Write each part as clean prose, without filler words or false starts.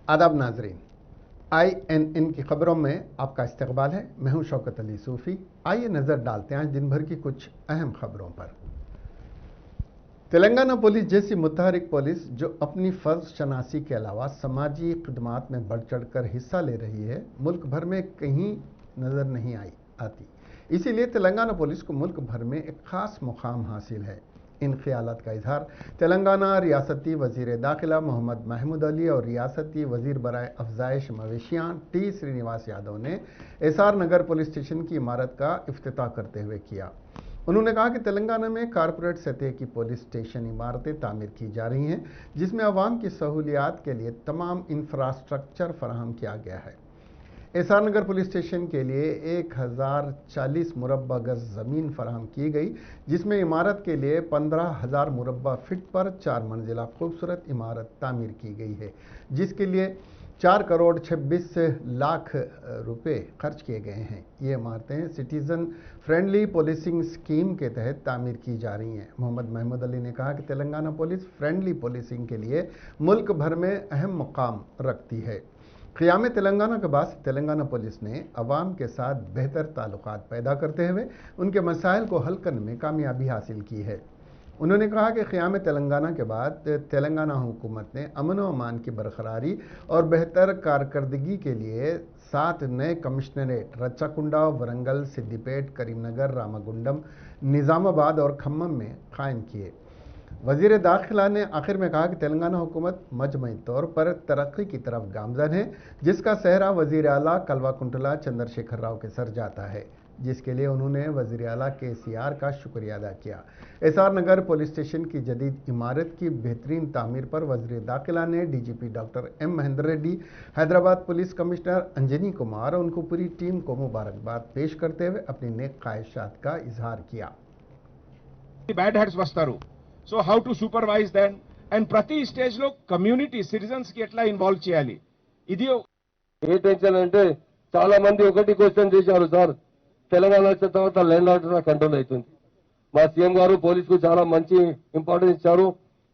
आदाब नाजरीन, INN की खबरों में आपका इस्तकबाल है। मैं हूं शौकत अली सूफ़ी। आइए नज़र डालते हैं आज दिन भर की कुछ अहम खबरों पर। तेलंगाना पुलिस जैसी मुतहरिक पुलिस जो अपनी फ़र्ज शनासी के अलावा समाजी खिदमात में बढ़ चढ़ कर हिस्सा ले रही है, मुल्क भर में कहीं नज़र नहीं आती। इसीलिए तेलंगाना पुलिस को मुल्क भर में एक ख़ास मुकाम हासिल है। इन ख्यालात का इजहार तेलंगाना रियासती वज़ीर दाखिला मोहम्मद महमूद अली और रियासती वज़ीर बराए अफजाइश मवेशियाँ T श्रीनिवास यादव ने एसआर नगर पुलिस स्टेशन की इमारत का इफ्तिताह करते हुए किया। उन्होंने कहा कि तेलंगाना में कारपोरेट सतह की पुलिस स्टेशन इमारतें तामीर की जा रही हैं, जिसमें आवाम की सहूलियात के लिए तमाम इंफ्रास्ट्रक्चर फराहम किया गया है। एसआर नगर पुलिस स्टेशन के लिए 1040 मुरब्बा गज ज़मीन फराहम की गई, जिसमें इमारत के लिए 15,000 मुरब्बा फीट पर 4 मंजिला खूबसूरत इमारत तामीर की गई है, जिसके लिए 4 करोड़ 26 लाख रुपए खर्च किए गए हैं। ये इमारतें सिटीज़न फ्रेंडली पुलिसिंग स्कीम के तहत तामीर की जा रही हैं। मोहम्मद महमूद अली ने कहा कि तेलंगाना पुलिस फ्रेंडली पुलिसिंग के लिए मुल्क भर में अहम मकाम रखती है। क़याम तेलंगाना के बाद तेलंगाना पुलिस ने अवाम के साथ बेहतर ताल्लुकात पैदा करते हुए उनके मसाइल को हल करने में कामयाबी हासिल की है। उन्होंने कहा कि क़याम तेलंगाना के बाद तेलंगाना हुकूमत ने अमन व अमान की बरकरारी और बेहतर कारकर्दगी के लिए 7 नए कमिश्नरेट रच्चाकुंडा, वरंगल, सिद्दीपेट, करीमनगर, रामागुंडम, निज़ामाबाद और खम्मम में कायम किए। वज़ीर दाखिला ने आखिर में कहा कि तेलंगाना हुकूमत मजमई तौर पर तरक्की की तरफ गामज़न है, जिसका सेहरा वज़ीर आला कल्वाकुंतला चंद्रशेखर राव के सर जाता है, जिसके लिए उन्होंने वज़ीर आला KCR का शुक्रिया अदा किया। एसआर नगर पुलिस स्टेशन की जदीद इमारत की बेहतरीन तामीर पर वज़ीर दाखिला ने DGP doctor M Mahendra Reddy, Hyderabad police commissioner Anjani Kumar और उनको पूरी टीम को मुबारकबाद पेश करते हुए अपनी नेक ख्वाहिशात का इजहार किया। बैड हेड्स वस्तारू, so how to supervise then and ప్రతి స్టేజ్ లో కమ్యూనిటీ సిటిజన్స్ కి ఎట్లా ఇన్వాల్వ్ చేయాలి, ఇది ఏ టెన్షన్ అంటే చాలా మంది ఒకటి క్వశ్చన్ చేశారు, సార్ తెలంగాణ వచ్చిన తర్వాత ల్యాండ్ ఆర్డర్ కంట్రోల్ అవుతుంది. మా సీఎం గారు పోలీస్ కు చాలా మంచి ఇంపార్టెన్స్ ఇచ్చారు,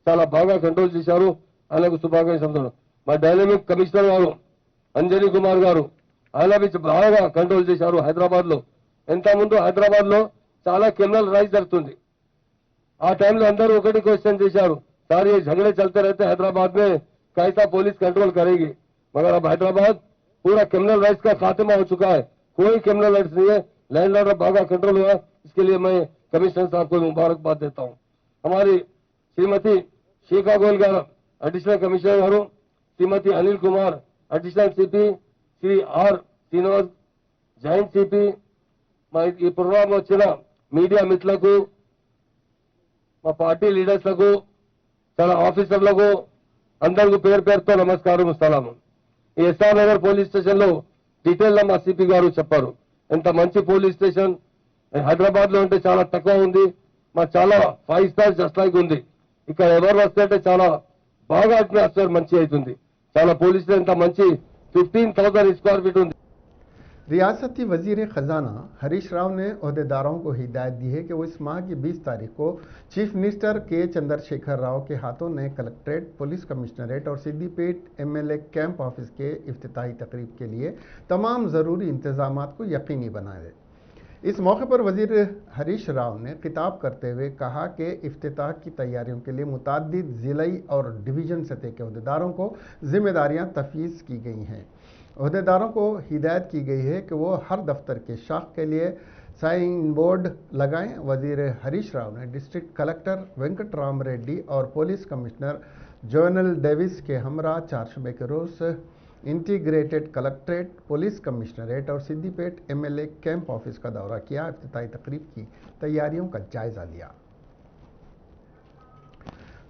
చాలా బాగా కంట్రోల్ చేశారు. ఆయనకు శుభాకాంక్షలు. మా డైనమిక్ కమిషనర్ గారు అంజనీ కుమార్ గారు ఆయన బాగా కంట్రోల్ చేశారు. హైదరాబాద్ లో ఎంత ముందు హైదరాబాద్ లో చాలా క్రిమినల్ రైజ్ జరుగుతుంది. आ टाइम में अंदर ఒకటి क्वेश्चन చేశారు, सारे ये झगड़े चलते रहते हैदराबाद में, कैसा पुलिस कंट्रोल करेगी. मगर अब हैदराबाद पूरा क्रिमिनल राइट्स का खात्मा हो चुका है, कोई क्रिमिनल राइट्स नहीं है, लैंड ऑर्डर बागा कंट्रोल हुआ. इसके लिए मैं कमिश्नर साहब को मुबारकबाद देता हूँ. हमारी Shrimati Shekha Goyal garu additional commissioner garu, Shrimati Anil Kumar additional CP, Shri R Srinivas joint CP, ఈ ప్రోగ్రాం వచ్చిన మీడియా మిత్రులకు, మా పార్టీ లీడర్స్లకు, చాలా ఆఫీసర్లకు అందరికీ పేరు పేరుతో నమస్కారం, సలాము. ఈ ఎస్ఆర్ నగర్ పోలీస్ స్టేషన్ లో డీటెయిల్ గా మా CP గారు చెప్పారు. ఎంత మంచి పోలీస్ స్టేషన్ హైదరాబాద్ లో ఉంటే చాలా తక్కువ ఉంది, మా చాలా 5 స్టార్ జస్ట్ లైక్ ఉంది. ఇక్కడ ఎవరు వస్తే అంటే చాలా బాగా అట్మాస్ఫియర్ మంచి అవుతుంది. చాలా పోలీస్ ఎంత మంచి 15,000 స్క్వేర్ ఫీట్ ఉంది. रियासती वज़ीर ख़जाना हरीश राव ने अहदेदारों को हिदायत दी है कि वो इस माह की 20 तारीख को chief minister K Chandrashekhar Rao के हाथों नए कलेक्ट्रेट, पुलिस कमिश्नरेट और सिद्दीपेट MLA कैंप ऑफिस के इफ्तिताही तकरीब के लिए तमाम ज़रूरी इंतजामात को यकीनी बनाए। इस मौके पर वज़ीर हरीश राव ने खिताब करते हुए कहा कि इफ्तिताह की तैयारियों के लिए मुताद्दिद ज़िलाई और डिवीज़न सतह के अहदेदारों को जिम्मेदारियाँ तफवीज़ की गई हैं। अहदेदारों को हिदायत की गई है कि वो हर दफ्तर के शाख के लिए साइन बोर्ड लगाएं। वज़ीर हरीश राव ने डिस्ट्रिक्ट कलेक्टर वेंकट राम रेड्डी और पुलिस कमिश्नर जोनल डेविस के हमरा 4 सूबे के रोज इंटीग्रेटेड कलेक्ट्रेट, पुलिस कमिश्नरेट और सिद्दीपेट MLA कैंप ऑफिस का दौरा किया। इफ्तिताही तकरीब की तैयारियों का जायजा लिया।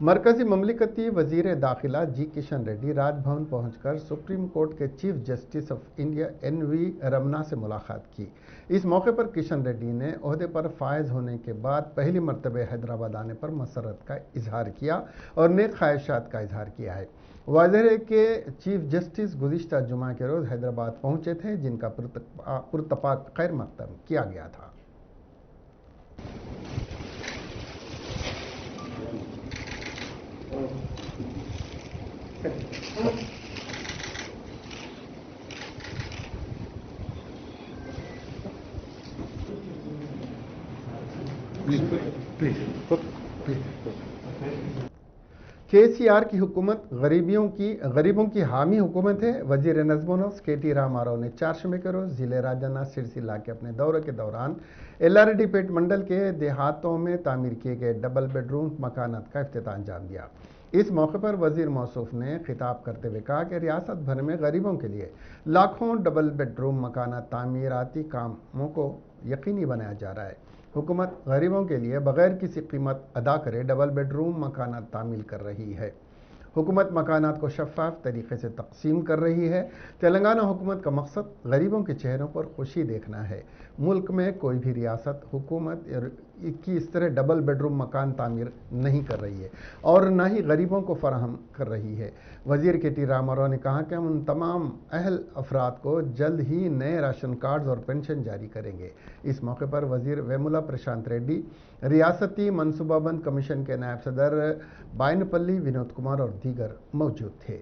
मरकजी ममलिकती वज़ीर दाखिला G किशन रेड्डी राजभवन पहुंचकर सुप्रीम कोर्ट के chief justice of India NV रमना से मुलाकात की। इस मौके पर किशन रेड्डी ने ओहदे पर फायज होने के बाद पहली मरतबे हैदराबाद आने पर मसरत का इजहार किया और नेक ख्वाहिशात का इजहार किया है। वाज़ेह है कि चीफ जस्टिस गुज़िश्ता जुमा के रोज़ हैदराबाद पहुंचे थे, जिनका पुरतपाक खैर मकदम किया गया था। केसीआर की हुकूमत गरीबों की हामी हुकूमत है। वजीर नज़्म-ओ-नस्ब के.टी. रामाराव ने 4 मई के रोज जिले राजन्ना सिरसिला के अपने दौरे के दौरान एलआरडी पेट मंडल के देहातों में तामीर किए गए डबल बेडरूम मकानात का इफ्तिताह अंजाम दिया। इस मौके पर वजीर मौसूफ ने खिताब करते हुए कहा कि रियासत भर में गरीबों के लिए लाखों डबल बेडरूम मकानात तामीराती कामों को यकीनी बनाया जा रहा है। हुकूमत गरीबों के लिए बगैर किसी कीमत अदा करे डबल बेडरूम मकानात तामील कर रही है। हुकूमत मकानात को शफाफ तरीके से तकसीम कर रही है। तेलंगाना हुकूमत का मकसद गरीबों के चेहरों पर खुशी देखना है। मुल्क में कोई भी रियासत हुकूमत की इस तरह डबल बेडरूम मकान तामीर नहीं कर रही है और न ही गरीबों को फराहम कर रही है। वजीर के.टी. रामाराव ने कहा कि हम उन तमाम अहल अफराद को जल्द ही नए राशन कार्ड्स और पेंशन जारी करेंगे। इस मौके पर वजीर वेमुला प्रशांत रेड्डी, रियासती मनसूबाबंद कमीशन के नायब सदर बायनपल्ली विनोद कुमार और दीगर मौजूद थे।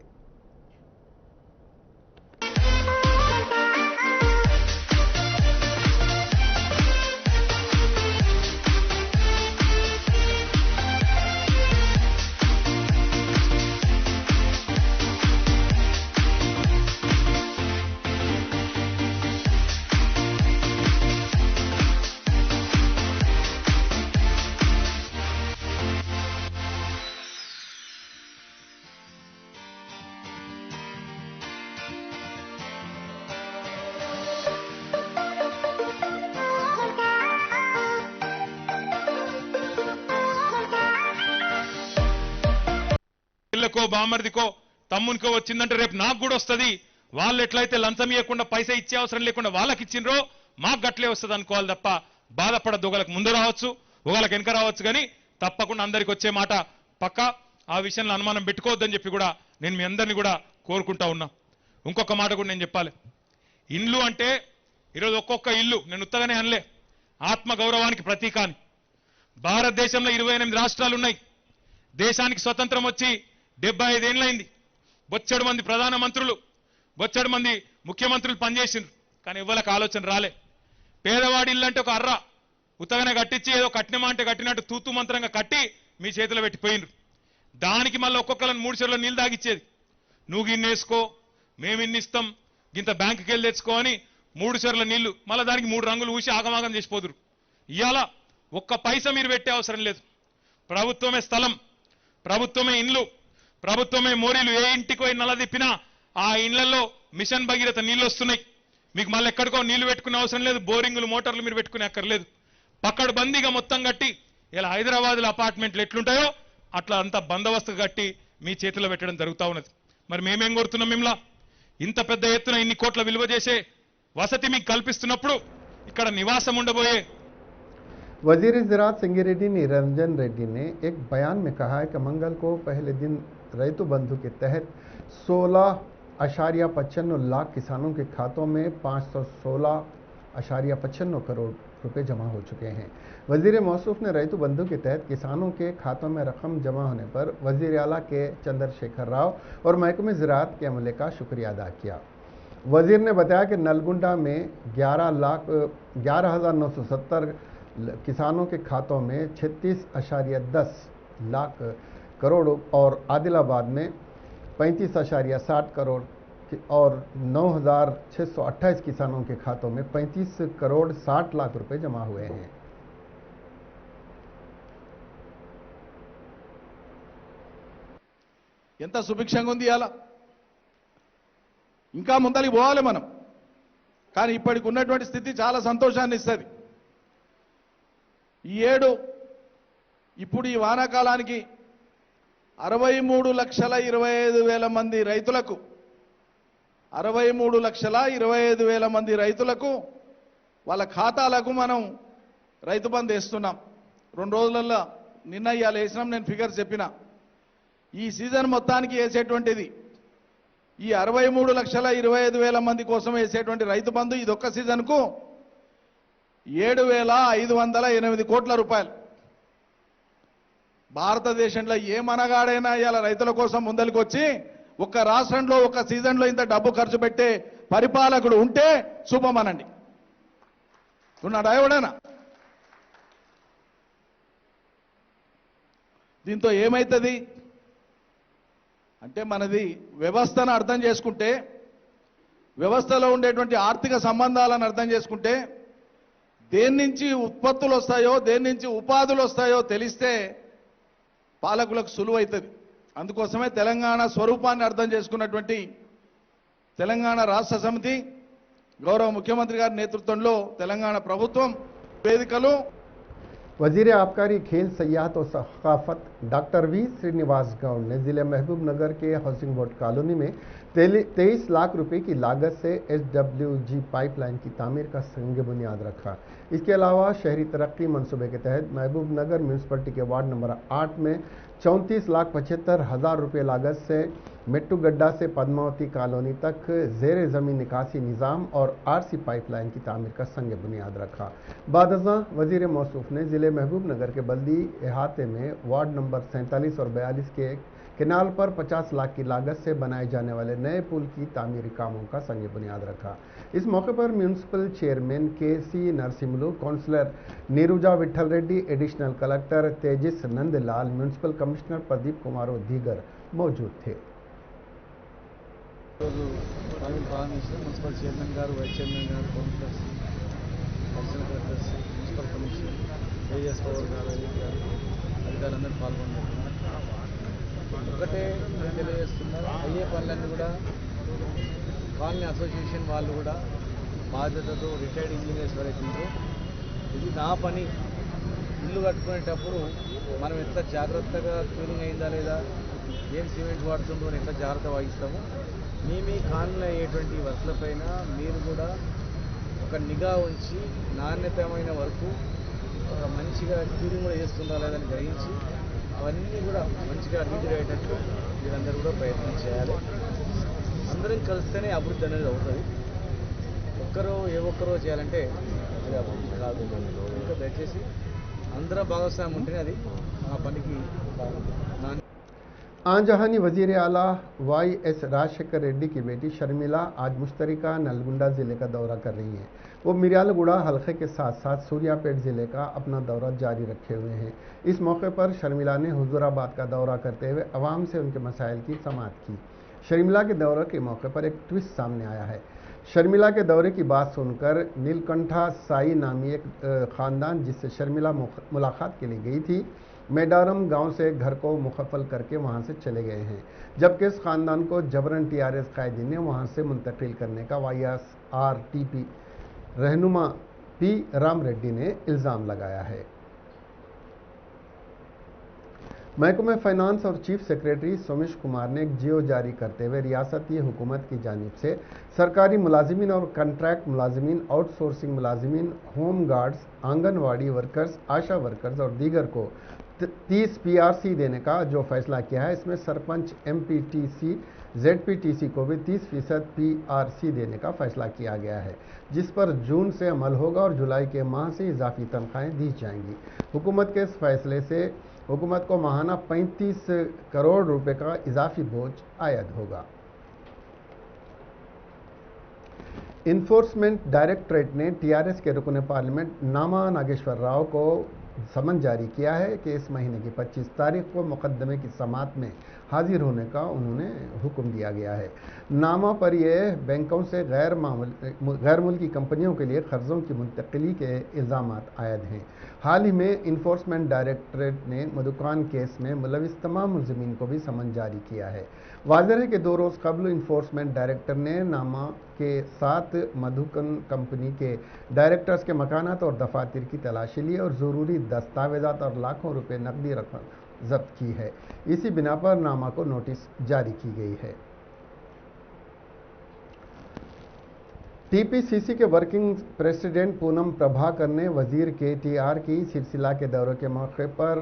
పిల్లకో బామర్దికో తమ్మునికో వచ్చిందంటే రేపు నాకు కూడా వస్తుంది. వాళ్ళు ఎట్లయితే లంచం ఇవ్వకుండా పైసా ఇచ్చే అవసరం లేకుండా వాళ్ళకి ఇచ్చిండ్రో మాకు గట్లే వస్తుంది అనుకోవాలి తప్ప బాధపడద్దు. ఒకళ్ళకి ముందు రావచ్చు, ఒకళ్ళకి వెనక రావచ్చు, కానీ తప్పకుండా అందరికి వచ్చే మాట పక్క. ఆ విషయంలో అనుమానం పెట్టుకోవద్దని చెప్పి కూడా నేను మీ అందరినీ కూడా కోరుకుంటా ఉన్నా. ఇంకొక మాట కూడా నేను చెప్పాలి. ఇండ్లు అంటే ఈరోజు ఒక్కొక్క ఇల్లు నేను ఉత్తగానే అనలే, ఆత్మ గౌరవానికి ప్రతీక అని. భారతదేశంలో 28 రాష్ట్రాలు ఉన్నాయి. దేశానికి స్వతంత్రం వచ్చి 75 ఏళ్ళైంది. బొచ్చెడు మంది ప్రధానమంత్రులు, బొచ్చెడు మంది ముఖ్యమంత్రులు పనిచేసిండ్రు, కానీ ఇవ్వలకు ఆలోచన రాలే. పేదవాడి ఇల్లు అంటే ఒక అర్ర ఉత్తగానే కట్టించి ఏదో కట్టినమా అంటే కట్టినట్టు తూతు మంత్రంగా కట్టి మీ చేతిలో పెట్టిపోయిండ్రు. దానికి మళ్ళీ ఒక్కొక్కరిని 3 చెరువుల నీళ్ళు తాగిచ్చేది. నువ్వు గిన్నేసుకో, మేము ఇన్నిస్తాం, గింత బ్యాంకుకి వెళ్ళి తెచ్చుకో అని 3 చెరువుల నీళ్లు, మళ్ళీ దానికి 3 రంగులు ఊసి ఆగమాగం చేసిపోదురు. ఇవాళ ఒక్క పైసా మీరు పెట్టే అవసరం లేదు. ప్రభుత్వమే స్థలం, ప్రభుత్వమే ఇండ్లు, ప్రభుత్వమే మోరీలు. ఏ ఇంటికి పోయి నల్ల తిప్పినా ఆ ఇళ్లలో మిషన్ భగీరథ నీళ్లు వస్తున్నాయి. మీకు మళ్ళీ ఎక్కడికో నీళ్లు పెట్టుకునే అవసరం లేదు. బోరింగులు, మోటార్లు మీరు పెట్టుకునే అక్కర్లేదు. పక్కడు బందీగా మొత్తం కట్టి ఇలా హైదరాబాద్లో అపార్ట్మెంట్లు ఎట్లుంటాయో అట్లా అంతా బందోబస్తు కట్టి మీ చేతిలో పెట్టడం జరుగుతూ ఉన్నది. మరి మేమేం కోరుతున్నాం? మిమ్మల్ని ఇంత పెద్ద ఎత్తున ఇన్ని కోట్ల విలువ చేసే వసతి మీకు కల్పిస్తున్నప్పుడు ఇక్కడ నివాసం ఉండబోయే वजीर ज़राअत सिंगिरेड्डी निरंजन रेड्डी ने एक बयान में कहा है कि मंगल को पहले दिन रैतु बंधु के तहत 16.95 लाख किसानों के खातों में 516.95 करोड़ रुपए जमा हो चुके हैं। वजीर मौसूफ ने रैतु बंधु के तहत किसानों के खातों में रकम जमा होने पर वजीर आला के चंद्रशेखर राव और महकमे ज़राअत के अमले का शुक्रिया अदा किया। वजीर ने बताया कि नलगुंडा में 11,970 किसानों के खातों में 36.10 लाख करोड़ और आदिलाबाद में 35.60 करोड़ और 9,628 किसानों के खातों में 35 करोड़ 60 लाख रुपए जमा हुए हैं। ఎంత సుభిక్షంగా ఉంది ఇయాల. ఇంకా ముందరికి పోవాలి మనం, కానీ ఇప్పటికి ఉన్నటువంటి స్థితి చాలా సంతోషాన్ని ఇస్తుంది. ఈ ఏడు ఇప్పుడు ఈ వానాకాలానికి 63,25,000 మంది రైతులకు 63,25,000 మంది రైతులకు వాళ్ళ ఖాతాలకు మనం రైతు బంధు వేస్తున్నాం. 2 రోజులలో నిన్న ఇవాళ వేసినాం. నేను ఫిగర్ చెప్పిన ఈ సీజన్ మొత్తానికి వేసేటువంటిది ఈ 63,25,000 మంది కోసం వేసేటువంటి రైతు బంధు ఇదొక్క సీజన్కు 7,508 కోట్ల రూపాయలు. భారతదేశంలో ఏ మనగాడైనా ఇవాళ రైతుల కోసం ముందరికి వచ్చి ఒక్క రాష్ట్రంలో ఒక సీజన్లో ఇంత డబ్బు ఖర్చు పెట్టే పరిపాలకుడు ఉంటే శుభమనండి. ఉన్నాడా ఎవడైనా? దీంతో ఏమవుతుంది అంటే మనది వ్యవస్థను అర్థం చేసుకుంటే, వ్యవస్థలో ఉండేటువంటి ఆర్థిక సంబంధాలను అర్థం చేసుకుంటే, దేని నుంచి ఉత్పత్తులు వస్తాయో, దేని నుంచి ఉపాధులు వస్తాయో తెలిస్తే పాలకులకు సులువైతుంది. అందుకోసమే తెలంగాణ స్వరూపాన్ని అర్థం చేసుకున్నటువంటి తెలంగాణ రాష్ట్ర సమితి గౌరవ ముఖ్యమంత్రి గారి నేతృత్వంలో తెలంగాణ ప్రభుత్వం వేదికలు वजीर आबकारी, खेल, सयाहत और सकाफत डॉक्टर वी श्रीनिवास गौड़ ने जिले महबूब नगर के हाउसिंग बोर्ड कॉलोनी में 23 लाख रुपए की लागत से SWG पाइपलाइन की तामीर का संग बुनियाद रखा। इसके अलावा शहरी तरक्की मंसूबे के तहत महबूब नगर म्यूनसिपलिटी के वार्ड नंबर 8 में 34,75,000 रुपये लागत से मेट्टू गड्ढा से पद्मावती कॉलोनी तक जेर ज़मीन निकासी निज़ाम और RC पाइपलाइन की तामीर का संग बुनियाद रखा। बादज़ां वज़ीर मौसूफ ने ज़िले महबूब नगर के बल्दी इहाते में वार्ड नंबर 47 और 42 के केनाल पर 50 लाख की लागत से बनाए जाने वाले नए पुल की तामीरी कामों का संग बुनियाद रखा। इस मौके पर municipal chairman KC Narsimhulu, councillor Neeruja Vithal Reddy, additional collector Tejas Nandlal, municipal commissioner Pradeep Kumar और दीगर मौजूद थे। Municipal chairman garu, vice chairman garu, councillors, additional collectors, municipal commission, A S Pawar garu, అధికారులందరూ పాల్గొన్నారు. ఒకటే నేను తెలియజేస్తున్నారు, అయ్యే పనులన్నీ కూడా కాలనీ అసోసియేషన్ వాళ్ళు కూడా బాధ్యతతో రిటైర్డ్ ఇంజనీర్స్ వరకు ఉందో ఇది నా పని. ఇల్లు కట్టుకునేటప్పుడు మనం ఎంత జాగ్రత్తగా క్లీనింగ్ అయిందా లేదా, ఏం సిమెంట్ వాడుతుందో అని ఎంత జాగ్రత్త వహిస్తామో మీ కాలనీలో అయ్యేటువంటి వర్క్లపైన మీరు కూడా ఒక నిఘా ఉంచి నాణ్యతమైన వరకు మంచిగా క్లీనింగ్ కూడా చేస్తుందా లేదని గ్రహించి అవన్నీ కూడా మంచిగా రీడ్ అయ్యేటట్టు మీరందరూ కూడా ప్రయత్నం చేయాలి. అందరం కలిస్తేనే అభివృద్ధి అనేది అవుతుంది. ఏ ఒక్కరో చేయాలంటే అది అభివృద్ధి కాదు. ఇంకా దయచేసి అందరూ భాగస్వామ్యం ఉంటేనే అది ఆ పనికి आंजहानी वजीर आला YS राजशेखर रेड्डी की बेटी शर्मिला आज मुश्तरिका नलगुंडा जिले का दौरा कर रही हैं। वो मिर्यालगुड़ा हलके के साथ साथ सूर्यापेट जिले का अपना दौरा जारी रखे हुए हैं। इस मौके पर शर्मिला ने हुजूराबाद का दौरा करते हुए अवाम से उनके मसाइल की समाअत की। शर्मिला के दौरे के मौके पर एक ट्विस्ट सामने आया है। शर्मिला के दौरे की बात सुनकर नीलकंठा साई नामी एक खानदान जिससे शर्मिला मुलाकात के लिए गई थी, मेडारम गांव से घर को मुखफल करके वहां से चले गए हैं, जबकि इस खानदान को जबरन TRS कायदीन ने वहां से मुंतकिल करने का YSRTP रहनुमा P राम रेड्डी ने इल्ज़ाम लगाया है। महकमे फाइनेंस और चीफ सेक्रेटरी सोमेश कुमार ने एक जियो जारी करते हुए रियासती हुकूमत की जानिब से सरकारी मुलाजिमीन और कंट्रैक्ट मुलाजिमीन, आउटसोर्सिंग मुलाजिमीन, home guards, anganwadi workers, ASHA workers और दीगर को 30 PRC देने का जो फैसला किया है, इसमें सरपंच, MPTC, ZPTC को भी 30% PRC देने का फैसला किया गया है, जिस पर जून से अमल होगा और जुलाई के माह से इजाफी तनख्वाहें दी जाएंगी। हुकूमत के इस फैसले से हुकूमत को माहाना 35 करोड़ रुपए का इजाफी बोझ आयद होगा। इन्फोर्समेंट डायरेक्टरेट ने TRS के रुकन पार्लियामेंट नामा नागेश्वर राव को समन जारी किया है कि इस महीने की 25 तारीख को मुकदमे की समाअत में हाजिर होने का उन्होंने हुक्म दिया गया है। नामा पर यह बैंकों से गैर मुल्की कंपनियों के लिए कर्जों की मुंतकिली के इल्ज़ामात आयद हैं। हाल ही में इन्फोर्समेंट डायरेक्टरेट ने मधुकान केस में मुलविस तमाम मुलज़िमीन को भी समन जारी किया है। वाज़ेह है कि 2 रोज़ कबल इन्फोर्समेंट डायरेक्टर ने नामा के साथ मधुकन कंपनी के डायरेक्टर्स के मकानात और दफातर की तलाशी ली और ज़रूरी दस्तावेज़ात और लाखों रुपए नकदी रकम जब्त की है। इसी बिना पर नामा को नोटिस जारी की गई है। TPCC के वर्किंग प्रेसिडेंट पूनम प्रभाकर ने वजीर KTR की सिलसिला के दौरे के मौके पर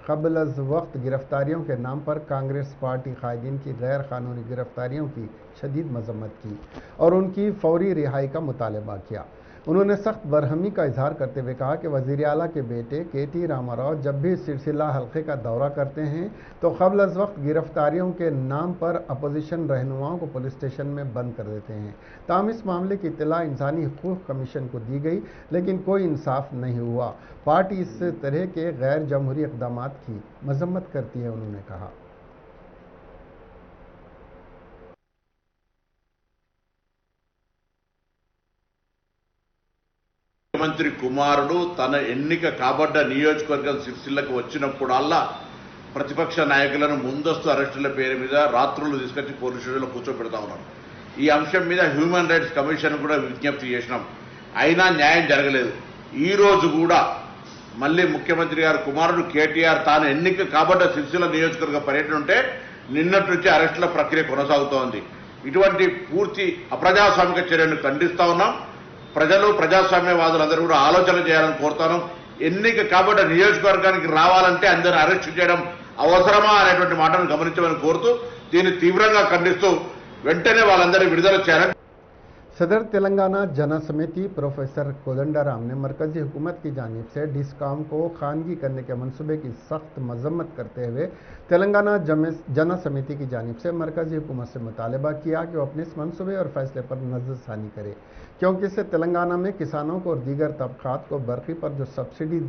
क़ब्ल अज़ वक्त गिरफ्तारियों के नाम पर कांग्रेस पार्टी कायदीन की गैर कानूनी गिरफ्तारियों की शदीद मजम्मत की और उनकी फौरी रिहाई का मुतालबा किया। उन्होंने सख्त बरहमी का इजहार करते हुए कहा कि वज़ीर आला के बेटे KT रामाराव जब भी सिरसिला हल्के का दौरा करते हैं तो क़ब्ल अज़ वक्त गिरफ्तारियों के नाम पर अपोजिशन रहनुमाओं को पुलिस स्टेशन में बंद कर देते हैं। ताहम इस मामले की इत्तला इंसानी हुकूक़ कमीशन को दी गई, लेकिन कोई इंसाफ नहीं हुआ। पार्टी इस तरह के गैर जमहूरी इक़दामात की मजम्मत करती है। उन्होंने कहा, ముఖ్యమంత్రి కుమారుడు తన ఎన్నిక కాబడ్డ నియోజకవర్గం సిరిసిల్లకు వచ్చినప్పుడల్లా ప్రతిపక్ష నాయకులను ముందస్తు అరెస్టుల పేరు మీద రాత్రులు తీసుకొచ్చి పోలీస్ స్టేషన్లో కూర్చోబెడతా ఉన్నారు. ఈ అంశం మీద హ్యూమన్ రైట్స్ కమిషన్ కూడా విజ్ఞప్తి చేసినాం, అయినా న్యాయం జరగలేదు. ఈ రోజు కూడా మళ్ళీ ముఖ్యమంత్రి గారు కుమారుడు KTR తాను ఎన్నిక కాబడ్డ సిరిసిల్ల నియోజకవర్గ పర్యటన ఉంటే నిన్నటి నుంచి అరెస్టుల ప్రక్రియ కొనసాగుతోంది. ఇటువంటి పూర్తి అప్రజాస్వామిక చర్యను ఖండిస్తా ఉన్నాం. ప్రజలు ప్రజాస్వామ్యవాదులందరూ కూడా ఆలోచన చేయాలని కోరుతాను. ఎన్నిక కాబట్ట నియోజకవర్గానికి రావాలంటే అందరిని అరెస్టు చేయడం అవసరమా అనేటువంటి మాటను గమనించమని కోరుతూ దీన్ని తీవ్రంగా ఖండిస్తూ వెంటనే వాళ్ళందరినీ విడుదల చేయాలని सदर तेलंगाना जना समिति प्रोफेसर कोदंडाराम ने मरकजी हुकूमत की जानिब से डिस्कॉम को खानगी करने के मंसूबे की सख्त मजम्मत करते हुए तेलंगाना जना समिति की जानिब से मरकजी हुकूमत से मुतालबा किया कि वो अपने इस मंसूबे और फैसले पर नजरसानी करे, क्योंकि इससे तेलंगाना में किसानों को और दीगर तबकात को बरक़ी पर जो सब्सिडी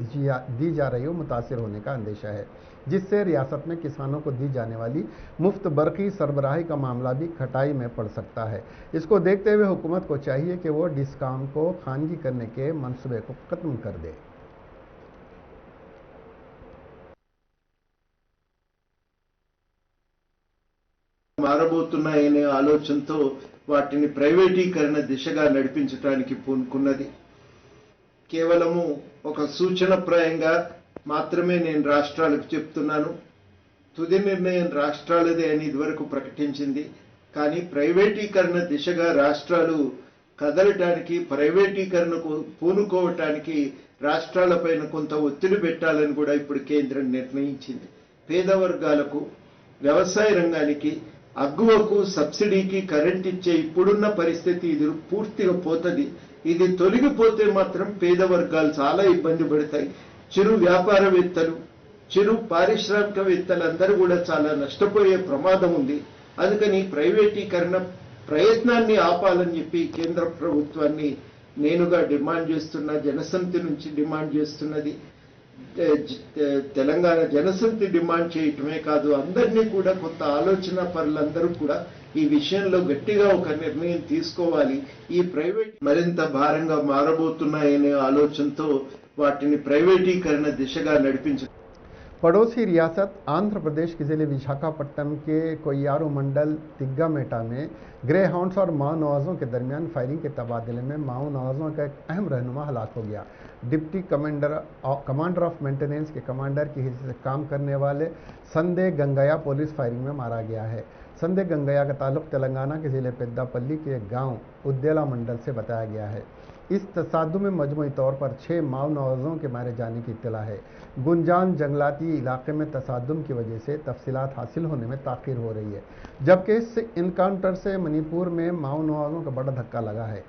दी जा रही हो मुतासिर होने का अंदेशा है, जिससे रियासत में किसानों को दी जाने वाली मुफ्त बरक़ी सरबराही का मामला भी खटाई में पड़ सकता है। इसको देखते हुए हुकूमत को चाहिए कि वो डिस्कॉम को खानगी करने के मंसूबे को ख़त्म कर दे। మారబోతున్నాయనే ఆలోచనతో వాటిని ప్రైవేటీకరణ దిశగా నడిపించడానికి పూనుకున్నది. కేవలము ఒక సూచనప్రాయంగా మాత్రమే నేను రాష్ట్రాలకు చెప్తున్నాను. తుది నిర్ణయం రాష్ట్రాలదే అని ఇదివరకు ప్రకటించింది. కానీ ప్రైవేటీకరణ దిశగా రాష్ట్రాలు కదలటానికి, ప్రైవేటీకరణకు పూనుకోవటానికి రాష్ట్రాలపైన కొంత ఒత్తిడి పెట్టాలని కూడా ఇప్పుడు కేంద్రం నిర్ణయించింది. పేద వర్గాలకు, వ్యవసాయ రంగానికి, అగ్గువకు, సబ్సిడీకి కరెంట్ ఇచ్చే ఇప్పుడున్న పరిస్థితి ఇది పూర్తిగా పోతుంది. ఇది తొలగిపోతే మాత్రం పేద వర్గాలు చాలా ఇబ్బంది పడతాయి. చిరు వ్యాపారవేత్తలు, చిరు పారిశ్రామికవేత్తలందరూ కూడా చాలా నష్టపోయే ప్రమాదం ఉంది. అందుకని ప్రైవేటీకరణ ప్రయత్నాన్ని ఆపాలని చెప్పి కేంద్ర ప్రభుత్వాన్ని నేనుగా డిమాండ్ చేస్తున్నా, జనసమితి నుంచి డిమాండ్ చేస్తున్నది. తెలంగాణ జనసమితి డిమాండ్ చేయటమే కాదు, అందరినీ కూడా కొత్త ఆలోచన పరులందరూ కూడా ఈ విషయంలో గట్టిగా ఒక నిర్ణయం తీసుకోవాలి. ఈ ప్రైవేట్ మరింత భారంగా మారబోతున్నాయనే ఆలోచనతో వాటిని ప్రైవేటీకరణ దిశగా నడిపించ पड़ोसी रियासत आंध्र प्रदेश के जिले विशाखापट्टनम के कोय्यारू मंडल तिग्गामेटा में ग्रे हाउंड्स और माओ नवाजों के दरमियान फायरिंग के तबादले में माओ नवाजों का एक अहम रहनुमा हलाक हो गया। डिप्टी कमांडर ऑफ मेंटेनेंस के कमांडर की हिस्से से काम करने वाले संदे गंगया पुलिस फायरिंग में मारा गया है। संदे गंगया का ताल्लुक तेलंगाना के जिले पेद्दापल्ली के गांव उद्देला मंडल से बताया गया है। इस तसादुम में मजमूई तौर पर 6 माओ नवाजों के मारे जाने की इत्तला है। गुंजान जंगलाती इलाके में तसादुम की वजह से तफसीलात हासिल होने में ताख़ीर हो रही है, जबकि इस इनकाउंटर से मणिपुर में माओ नवाजों का बड़ा धक्का लगा है।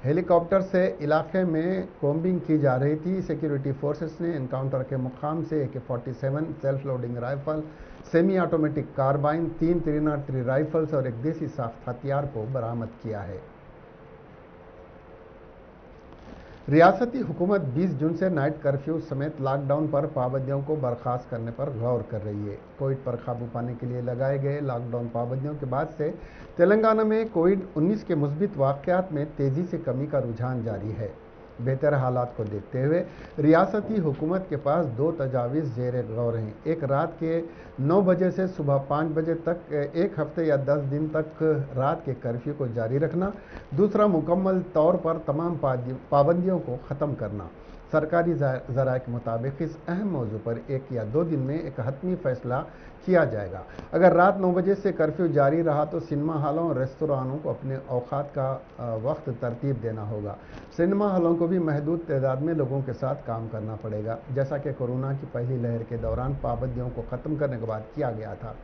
हेलीकॉप्टर से इलाके में कॉम्बिंग की जा रही थी। सिक्योरिटी फोर्सेस ने इनकाउंटर के मुकाम से AK-47 self loading rifle, semi automatic carbine, 3 303 rifles और एक देसी साख्त हथियार को बरामद किया है। रियासती हुकूमत 20 जून से नाइट कर्फ्यू समेत लॉकडाउन पर पाबंदियों को बर्खास्त करने पर गौर कर रही है। कोविड पर काबू पाने के लिए लगाए गए लॉकडाउन पाबंदियों के बाद से तेलंगाना में कोविड-19 के मुस्बित वाक़यात में तेज़ी से कमी का रुझान जारी है। बेहतर हालात को देखते हुए रियासती हुकूमत के पास 2 तजावीज़ ज़ेरे गौर हैं। एक रात के 9 बजे से सुबह 5 बजे तक 1 हफ्ते या 10 दिन तक रात के कर्फ्यू को जारी रखना, दूसरा मुकम्मल तौर पर तमाम पाबंदियों को ख़त्म करना। सरकारी ज़राए के मुताबिक इस अहम मौजू पर 1 या 2 दिन में एक हतमी फैसला किया जाएगा। अगर रात 9 बजे से कर्फ्यू जारी रहा तो सिनेमा हॉलों और रेस्तरानों को अपने औकात का वक्त तरतीब देना होगा। सिनेमा हॉलों को भी महदूद तादाद में लोगों के साथ काम करना पड़ेगा, जैसा कि कोरोना की पहली लहर के दौरान पाबंदियों को ख़त्म करने के बाद किया गया था।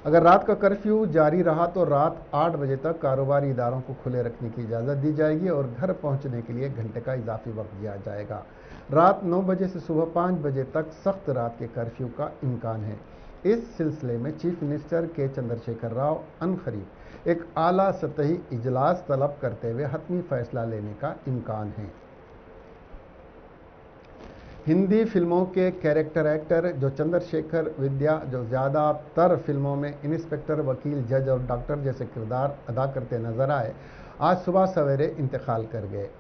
अगर रात का कर्फ्यू जारी रहा तो रात 8 बजे तक कारोबारी इदारों को खुले रखने की इजाज़त दी जाएगी और घर पहुंचने के लिए घंटे का इजाफी वक्त दिया जाएगा। रात 9 बजे से सुबह 5 बजे तक सख्त रात के कर्फ्यू का इम्कान है। इस सिलसिले में चीफ मिनिस्टर के चंद्रशेखर राव अनकरीब एक आला सतही इजलास तलब करते हुए हतमी फैसला लेने का इम्कान है। हिंदी फिल्मों के कैरेक्टर एक्टर जो चंद्रशेखर विद्या, जो ज़्यादातर फिल्मों में इंस्पेक्टर, वकील, जज और डॉक्टर जैसे किरदार अदा करते नजर आए, आज सुबह सवेरे इंतकाल कर गए।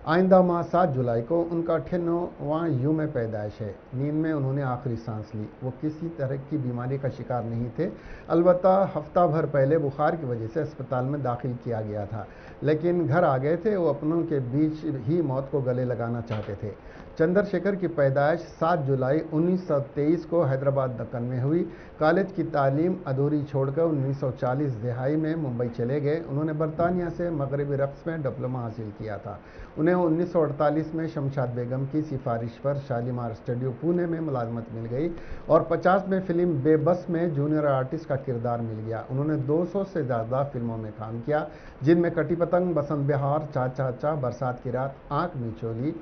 आइंदा माह 7 जुलाई को उनका 98वां यूम पैदाइश है। नींद में उन्होंने आखिरी सांस ली। वो किसी तरह की बीमारी का शिकार नहीं थे, अलबत्ता हफ्ता भर पहले बुखार की वजह से अस्पताल में दाखिल किया गया था, लेकिन घर आ गए थे। वो अपनों के बीच ही मौत को गले लगाना चाहते थे। चंद्रशेखर की पैदाइश 7 जुलाई 1923 को हैदराबाद दक्कन में हुई। कॉलेज की तालीम अधूरी छोड़कर 1940 दहाई में मुंबई चले गए। उन्होंने बरतानिया से मगरबी रक्स में डिप्लोमा हासिल किया था। उन्हें 1948 में शमशाद बेगम की सिफारिश पर शालीमार स्टूडियो पुणे में मुलाजमत मिल गई और 50 में फिल्म बेबस में जूनियर आर्टिस्ट का किरदार मिल गया। उन्होंने 200 से ज़्यादा फिल्मों में काम किया, जिनमें कटी पतंग, बसंत बिहार, चाचा चा, बरसात की रात, आंख मिचोली,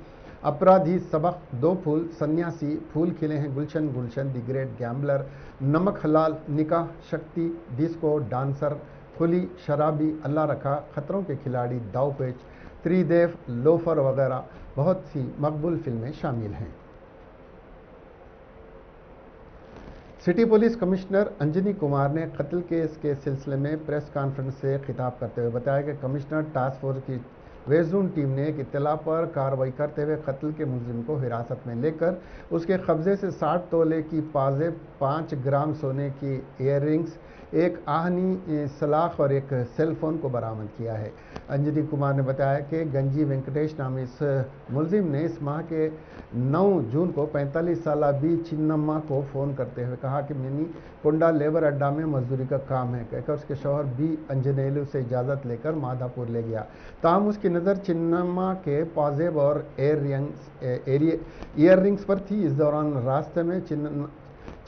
अपराधी, सबक, दो फूल, सन्यासी, फूल खिले हैं गुलशन गुलशन, दी ग्रेट गैम्बलर, नमक हलाल, निकाह, शक्ति, डिस्को डांसर, खुली, शराबी, अल्लाह रखा, खतरों के खिलाड़ी, दाव पेच, त्रिदेव, लोफर वगैरह बहुत सी मकबूल फिल्में शामिल हैं। City police commissioner Anjani Kumar ने कत्ल केस के सिलसिले में प्रेस कॉन्फ्रेंस से खिताब करते हुए बताया कि कमिश्नर टास्क फोर्स की वेजून टीम ने एक इत्तला पर कार्रवाई करते हुए कत्ल के मुलजिम को हिरासत में लेकर उसके कब्जे से 60 तोले की पाजेब, 5 ग्राम सोने की ईयररिंग्स, एक आहनी सलाख और एक सेल फोन को बरामद किया है। अंजनी कुमार ने बताया कि गंजी वेंकटेश नामी इस मुलजिम ने इस माह के 9 जून को 45 साला बी चिन्नम्मा को फ़ोन करते हुए कहा कि मिनी कुंडा लेबर अड्डा में मजदूरी का काम है, कहकर उसके शौहर बी अंजनेलू से इजाज़त लेकर माधापुर ले गया। ताहम उसकी नज़र चिन्नम्मा के पाजेब और ईयररिंग्स पर थी। इस दौरान रास्ते में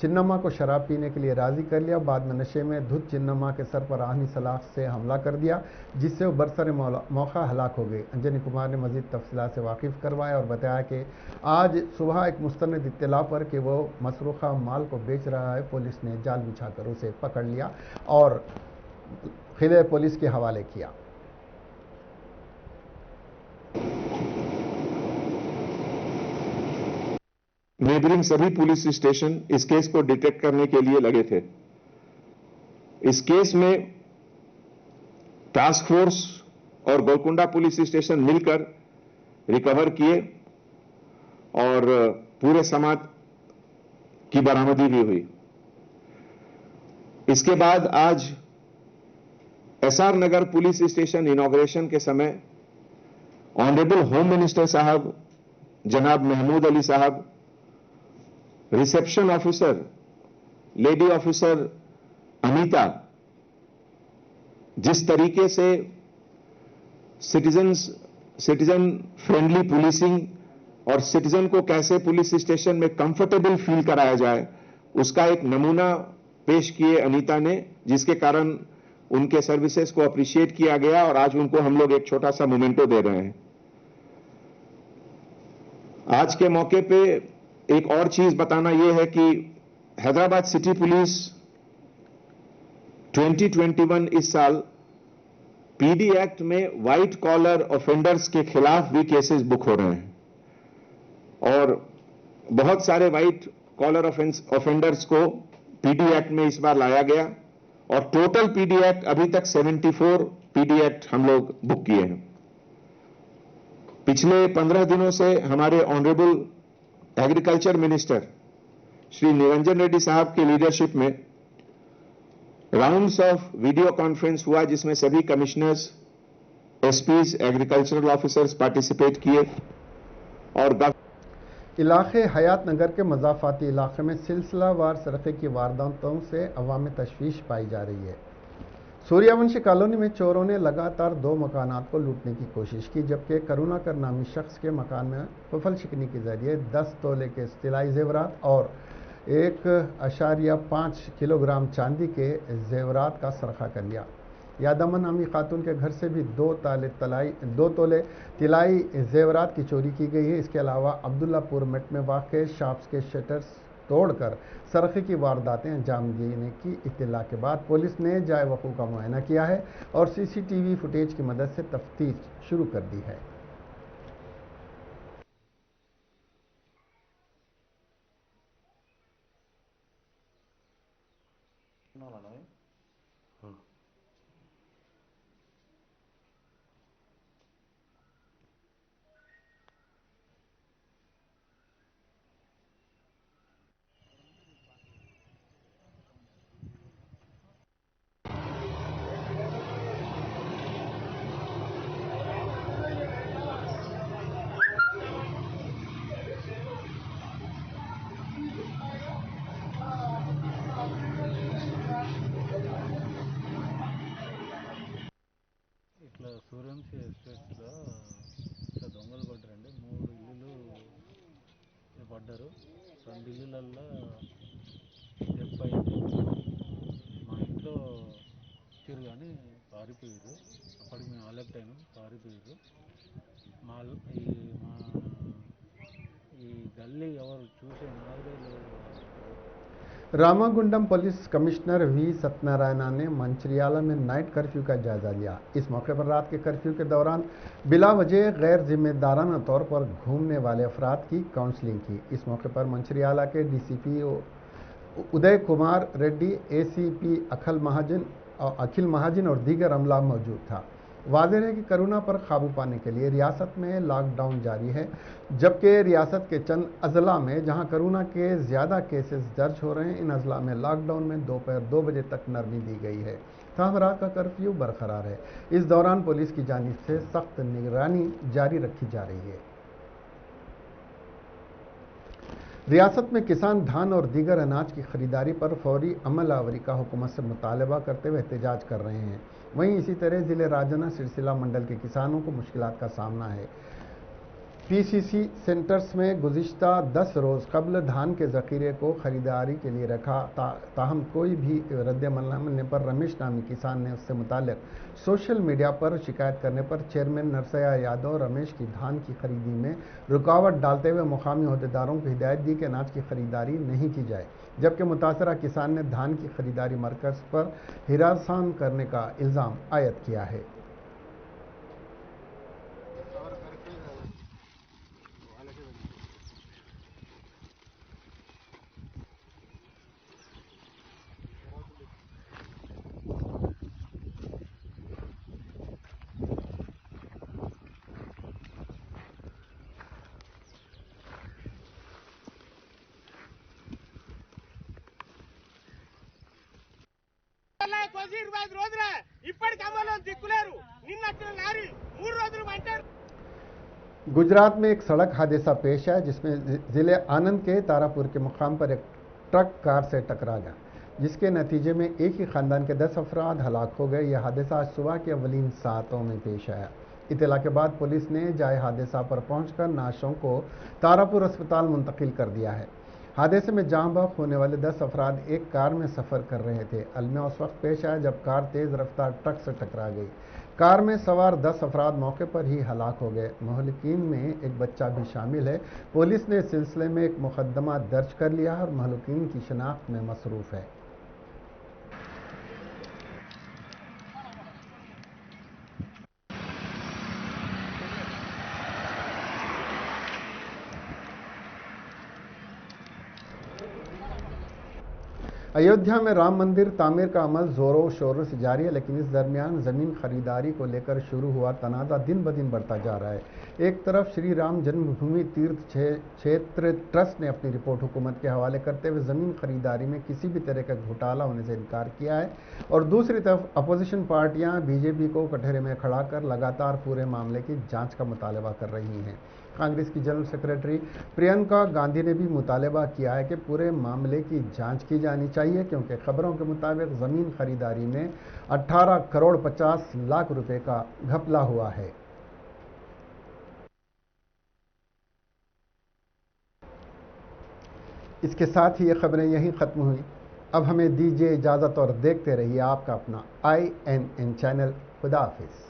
चिन्नम्मा को शराब पीने के लिए राज़ी कर लिया। बाद में नशे में धुत चिन्नम्मा के सर पर आहनी सलाख से हमला कर दिया, जिससे वो बरसर मौका हलाक हो गई। अंजनी कुमार ने मज़ीद तफसीलात से वाकिफ़ करवाया और बताया कि आज सुबह एक मुस्तनद इत्तला पर कि वो मसरूखा माल को बेच रहा है, पुलिस ने जाल बिछाकर उसे पकड़ लिया और खिले पुलिस के हवाले किया। नेबरिंग सभी पुलिस स्टेशन इस केस को डिटेक्ट करने के लिए लगे थे। इस केस में टास्क फोर्स और गोलकुंडा पुलिस स्टेशन मिलकर रिकवर किए और पूरे सामान की बरामदी भी हुई। इसके बाद आज एसआर नगर पुलिस स्टेशन इनॉग्रेशन के समय ऑनरेबल होम मिनिस्टर साहब जनाब महमूद अली साहब, reception officer lady officer Anita, जिस तरीके से सिटीजन फ्रेंडली पुलिसिंग और सिटीजन को कैसे पुलिस स्टेशन में कंफर्टेबल फील कराया जाए, उसका एक नमूना पेश किए अनीता ने, जिसके कारण उनके सर्विसेज को अप्रिशिएट किया गया और आज उनको हम लोग एक छोटा सा मोमेंटो दे रहे हैं। आज के मौके पे एक और चीज बताना यह है कि हैदराबाद सिटी पुलिस 2021 इस साल पीडी एक्ट में व्हाइट कॉलर ऑफेंडर्स के खिलाफ भी केसेस बुक हो रहे हैं और बहुत सारे व्हाइट कॉलर ऑफेंडर्स को पीडी एक्ट में इस बार लाया गया और टोटल पीडी एक्ट अभी तक 74 पीडी एक्ट हम लोग बुक किए हैं। पिछले 15 दिनों से हमारे honourable agriculture minister Shri Niranjan Reddy साहब की लीडरशिप में राउंड्स ऑफ वीडियो कॉन्फ्रेंस हुआ, जिसमें सभी commissioners, SPs, agricultural officers participate किए और इलाके हयात नगर के मजाफाती इलाके में सिलसिलावार सरक़े की वारदातों से अवाम में तशवीश पाई जा रही है। सूर्यवंशी कॉलोनी में चोरों ने लगातार 2 मकानात को लूटने की कोशिश की, जबकि करुणाकर नामी शख्स के मकान में कुफल शिकनी के जरिए 10 तोले के इस्तिलाई जेवरात और 1.5 किलोग्राम चांदी के जेवरात का सरखा कर लिया। यादमन नामी खातून के घर से भी 2 तोले तिलाई जेवरात की चोरी की गई है। इसके अलावा अब्दुल्लापुर मेट में वाक़ शॉप्स के शटर्स तोड़कर सरखे की वारदातें अंजाम देने की इत्तला के बाद पुलिस ने जाए वक़ू का मुआयना किया है और सीसीटीवी फुटेज की मदद से तफ्तीश शुरू कर दी है। ఇట్లా సూర్యంశి ఎస్టేట్స్లో ఇట్లా దొంగలు పడ్డారండి. 3 ఇల్లులు పడ్డారు. 2 ఇల్లులల్లో డెప్ అయింది. మా ఇంట్లో ఇచ్చారు కానీ పారిపోయారు. అప్పటికి మేము అలర్ట్ అయినాం, పారిపోయారు. మా ఈ గల్లీ ఎవరు చూసే నాదుడే లేదు. Ramagundam police commissioner we Satyanarayan ने मंचिरियाला में नाइट कर्फ्यू का जायजा लिया। इस मौके पर रात के कर्फ्यू के दौरान बिला वजह गैर जिम्मेदाराना तौर पर घूमने वाले अफराद की काउंसलिंग की। इस मौके पर मंचिरियाला के डीसीपी उदय कुमार रेड्डी, एसीपी अखिल महाजन और दीगर अमला मौजूद था। वाज़ेह है कि कोरोना पर काबू पाने के लिए रियासत में लॉकडाउन जारी है, जबकि रियासत के चंद अजला में जहां कोरोना के ज़्यादा केसेस दर्ज हो रहे हैं, इन अजला में लॉकडाउन में दोपहर 2 बजे तक नरमी दी गई है। तमाम रात का कर्फ्यू बरकरार है। इस दौरान पुलिस की जानिब से सख्त निगरानी जारी रखी जा रही है। रियासत में किसान धान और दीगर अनाज की खरीदारी पर फौरी अमल आवरी का हुकूमत से मुतालबा करते हुए एहतजाज कर रहे हैं। वहीं इसी तरह ज़िले राजना सिरसिला मंडल के किसानों को मुश्किलात का सामना है। पीसीसी सेंटर्स में गुज़िश्ता 10 रोज़ कबल धान के ज़ख़ीरे को ख़रीदारी के लिए रखा, ताहम कोई भी रद्द-ए-अमल न मिलने पर रमेश नामी किसान ने उससे मुताल्लिक़ सोशल मीडिया पर शिकायत करने पर चेयरमैन नरसया यादव रमेश की धान की खरीदी में रुकावट डालते हुए मुकामी अहदेदारों को हिदायत दी कि अनाज की खरीदारी नहीं की जाए, जबकि मुतासरा किसान ने धान की खरीदारी मरकज़ पर हिरासान करने का इल्ज़ाम आयद किया है। गुजरात में एक सड़क हादसा पेश आया जिसमें ज़िले आनंद के तारापुर के मुकाम पर एक ट्रक कार से टकरा गया, जिसके नतीजे में एक ही ख़ानदान के 10 अफराद हलाक हो गए। यह हादसा आज सुबह के अवलीन सातों में पेश आया। इत्तला के बाद पुलिस ने जाए हादसा पर पहुंचकर नाशों को तारापुर अस्पताल मुंतकिल कर दिया है। हादसे में जाँ बहक होने वाले 10 अफराद एक कार में सफ़र कर रहे थे। अलमिया उस वक्त पेश आया जब कार तेज़ रफ्तार ट्रक से टकरा गई। कार में सवार 10 अफराद मौके पर ही हलाक हो गए। महलुकीन में एक बच्चा भी शामिल है। पुलिस ने इस सिलसिले में एक मुकदमा दर्ज कर लिया और महलुकीन की शनाख्त में मसरूफ़ है। अयोध्या में राम मंदिर तामीर का अमल जोरों शोरों से जारी है, लेकिन इस दरमियान ज़मीन खरीदारी को लेकर शुरू हुआ तनाज़ा दिन ब दिन बढ़ता जा रहा है। एक तरफ श्री राम जन्मभूमि तीर्थ क्षेत्र ट्रस्ट ने अपनी रिपोर्ट हुकूमत के हवाले करते हुए ज़मीन खरीदारी में किसी भी तरह का घोटाला होने से इनकार किया है, और दूसरी तरफ अपोजिशन पार्टियां बीजेपी को कटघरे में खड़ा कर लगातार पूरे मामले की जांच का मुतालबा कर रही हैं। कांग्रेस की जनरल सेक्रेटरी प्रियंका गांधी ने भी मुतालबा किया है कि पूरे मामले की जांच की जानी चाहिए, क्योंकि खबरों के मुताबिक ज़मीन खरीदारी में 18 करोड़ 50 लाख रुपए का घपला हुआ है। اس کے ساتھ ہی یہ خبریں یہیں ختم ہوئیں. اب ہمیں دیجیے اجازت اور دیکھتے رہیے آپ کا اپنا INN چینل. خدا حافظ.